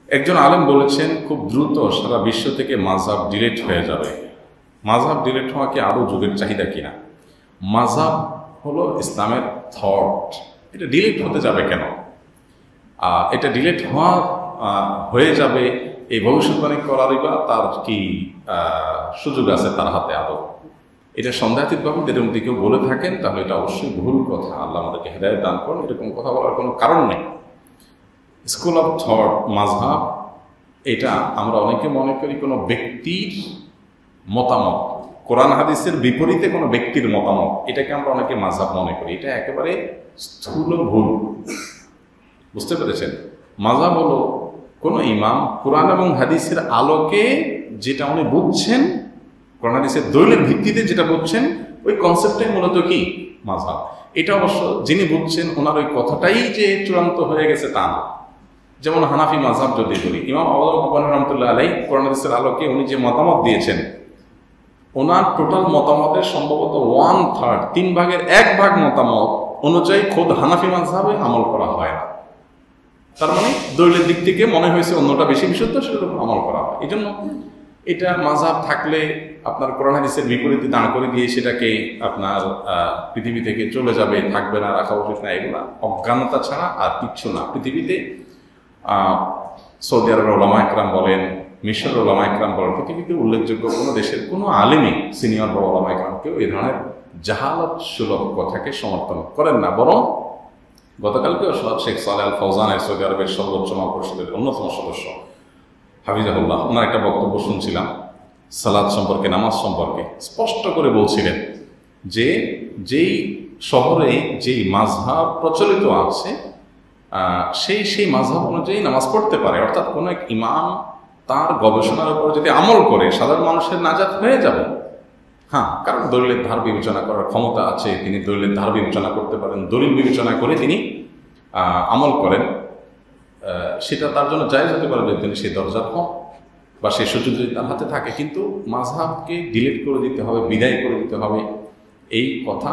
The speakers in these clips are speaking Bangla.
একজন আলেম বলেছেন খুব দ্রুত সারা বিশ্ব থেকে মাযহাব ডিলিট হয়ে যাবে। মাযহাব ডিলিট হওয়া কি আদৌ যুগের চাহিদা কিনা? মাযহাব হলো ইসলামের থট, এটা ডিলিট হতে যাবে কেন? এটা ডিলিট হয়ে যাবে এই ভবিষ্যৎবাণী করারই বা তার কি সুযোগ আছে তার হাতে আদৌ? এটা সন্দেহাতীতভাবে এরকম দিকেও বলে থাকেন তাহলে এটা অবশ্যই ভুল কথা। আল্লাহ আমাদেরকে হেদায়েত দান করুন। এরকম কথা বলার কোনো কারণ নেই। স্কুল অফ থট, মাযহাব, এটা আমরা অনেকে মনে করি কোনো ব্যক্তির মতামত, কোরআন হাদিসের বিপরীতে কোনো ব্যক্তির মতামত, এটাকে আমরা অনেকে মাযহাব মনে করি। এটা একেবারে স্থূল ভুল। বুঝতে পেরেছেন? মাযহাব হলো কোনো ইমাম কোরআন এবং হাদিসের আলোকে যেটা উনি বুঝছেন, কোরআন হাদিসের দলিলের ভিত্তিতে যেটা বুঝছেন, ওই কনসেপ্টটাই মূলত কি মাযহাব। এটা অবশ্য যিনি বুঝছেন ওনার ওই কথাটাই যে চূড়ান্ত হয়ে গেছে তা না। যেমন হানাফি মাযহাব যদি বলি, ইমাম আবু হানিফা রাহমাতুল্লাহ আলাইহি কোরআন হাদিসের আলোকে উনি যে মতামত দিয়েছেন, ওনার টোটাল মতামতের সম্ভবত 1/3, 3/1 মতামত অনুযায়ী খোদ হানাফি মাযহাবে আমল করা হয় না। তার মানে দলিলের দিক থেকে মনে হয়েছে অন্যটা বেশি বিশুদ্ধ, সেটার উপর আমল করা হয়। এই জন্য এটা মাযহাব থাকলে আপনার কোরআন হাদিসের বিপরীতে দাঁড় করে দিয়ে সেটাকে আপনার পৃথিবী থেকে চলে যাবে, থাকবে না, রাখা উচিত না, এগুলো অজ্ঞানতা ছাড়া আর কিচ্ছু না। পৃথিবীতে সৌদি আরবের ওলামা একরাম বলেন, মিশরের ওলামা একরাম বলেন, পৃথিবীতে উল্লেখযোগ্য কোনো দেশের কোনো আলেমই সিনিয়র বড় ওলামা একরাম কেউ এই ধরনের জাহালত সুলভ কথাকে সমর্থন করেন না। বরং গতকালকেও শেখ সালেহ আল ফৌজানের, সৌদি আরবের সর্বোচ্চ মহাপরিষদের অন্যতম সদস্য হাফিজাহুল্লাহ, ওনার একটা বক্তব্য শুনছিলাম সালাত সম্পর্কে, নামাজ সম্পর্কে। স্পষ্ট করে বলছিলেন যে যেই শহরে যেই মাযহাব প্রচলিত আছে সেই মাযহাব অনুযায়ী নামাজ পড়তে পারে। অর্থাৎ কোনো এক ইমাম তার গবেষণার উপর যদি আমল করে সাধারণ মানুষের নাজাত হয়ে যাবে। হ্যাঁ, কারণ দলিলের ধার বিবেচনা করার ক্ষমতা আছে, তিনি দলিলের ধার বিবেচনা করতে পারেন, দলিল বিবেচনা করে তিনি আমল করেন, সেটা তার জন্য জায়েজ হতে পারে যদি তিনি সেই দরজার হন বা সেই সুযোগ যদি তার হাতে থাকে। কিন্তু মাযহাবকে ডিলিট করে দিতে হবে, বিদায় করে দিতে হবে, এই কথা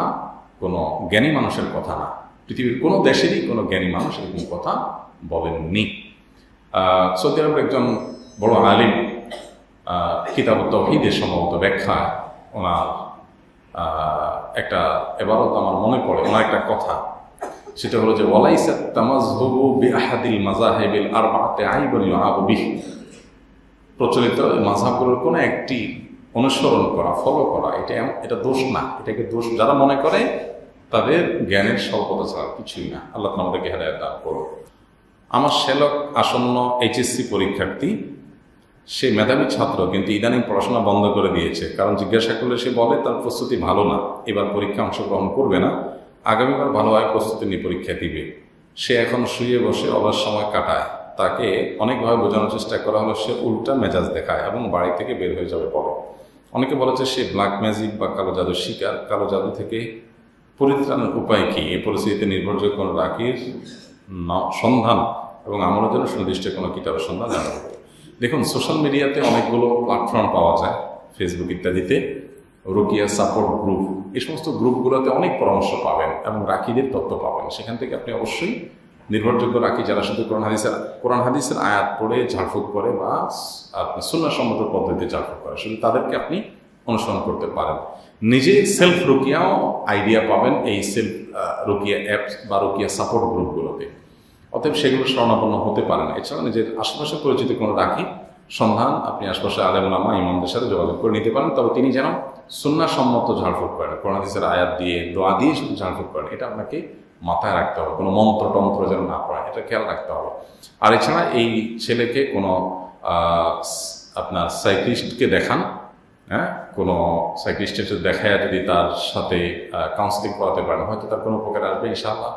কোনো জ্ঞানী মানুষের কথা না। পৃথিবীর কোনো দেশেরই কোনো জ্ঞানী মানুষ এরকম কথা বলেননি। সৌদি আরবের একজন বড় আলিম কিতাব তাওহীদের সম্ভবত ব্যাখ্যা, ওনার একটা এবারত আমার মনে পড়ে, ওনার একটা কথা, সেটা হলো যে ওয়ালাইসাত তামাযহুবু বিআহাদিল মাযাহিবিল আরবাআতি আইবুন ইউআবু বিহি। প্রচলিত মাযহাবগুলোর কোনো একটি অনুসরণ করা, ফলো করা, এটা দোষ না। এটাকে দোষ যারা মনে করে তাদের জ্ঞানের স্বল্পতা ছাড়া কিছুই না। আল্লাহ আমাদেরকে হেদায়েত দান করুন। আমার শ্যালক আসন্ন এইচএসসি পরীক্ষার্থী, সে মেধাবী ছাত্র, কিন্তু ইদানিং পড়াশোনা বন্ধ করে দিয়েছে। কারণ জিজ্ঞাসা করলে সে বলে তার প্রস্তুতি ভালো না, এবার পরীক্ষা অংশগ্রহণ করবে না, আগামীবার ভালোভাবে প্রস্তুতি নিয়ে পরীক্ষা দিবে। সে এখন শুয়ে বসে অলস সময় কাটায়। তাকে অনেকভাবে বোঝানোর চেষ্টা করা হলো, সে উল্টা মেজাজ দেখায় এবং বাড়ি থেকে বের হয়ে যাবে বলে। অনেকে বলেছে সে ব্ল্যাক ম্যাজিক বা কালো জাদুর শিকার। কালো জাদু থেকে পরিত্রাণের উপায় কি? এই পরিস্থিতিতে নির্ভরযোগ্য কোনো রাকির সন্ধান এবং আমলের জন্য সুনির্দিষ্ট কোনো কিতাবের সন্ধান জানা হবে। দেখুন, সোশ্যাল মিডিয়াতে অনেকগুলো প্ল্যাটফর্ম পাওয়া যায়, ফেসবুক ইত্যাদিতে, রুকিয়া সাপোর্ট গ্রুপ, এই সমস্ত গ্রুপগুলোতে অনেক পরামর্শ পাবেন এবং রাকিদের তথ্য পাবেন। সেখান থেকে আপনি অবশ্যই নির্ভরযোগ্য রাকি যারা শুধু কোরআন হাদিসের আয়াত পড়ে ঝাড়ফুঁক করে বা সুন্নাহ সম্মত পদ্ধতিতে ঝাড়ফুঁক করে, শুধু তাদেরকে আপনি অনুসরণ করতে পারেন। নিজে সেলফ রুকিয়াও আইডিয়া পাবেন এই সেলফ রুকিয়া অ্যাপস বা রুকিয়া সাপোর্ট গ্রুপগুলোতে। অতএব সেগুলো শরণাপন্ন হতে পারেন। এছাড়া নিজের আশেপাশে পরিচিত কোনো রাখি সন্ধান আপনি আশপাশে আলেম ওলামা ইমামদের সাথে যোগাযোগ করে নিতে পারেন। তবে তিনি যেন সুন্নাহ সম্মত ঝাড়ফুঁক করেন, কোরআন হাদিসের আয়াত দিয়ে, দোয়া দিয়ে শুধু ঝাড়ফুঁক করেন, এটা আপনাকে মাথায় রাখতে হবে। কোনো মন্ত্র যেন না পড়েন, এটা খেয়াল রাখতে হবে। আর এছাড়া এই ছেলেকে কোনো আপনার সাইকিয়াট্রিস্টকে দেখান, হ্যাঁ, কোনো সাইকিয়াট্রিস্টের দেখায় যদি তার সাথে কাউন্সিলিং করাতে পারেন, হয়তো তার কোনো উপকার আসবে ইনশাআল্লাহ।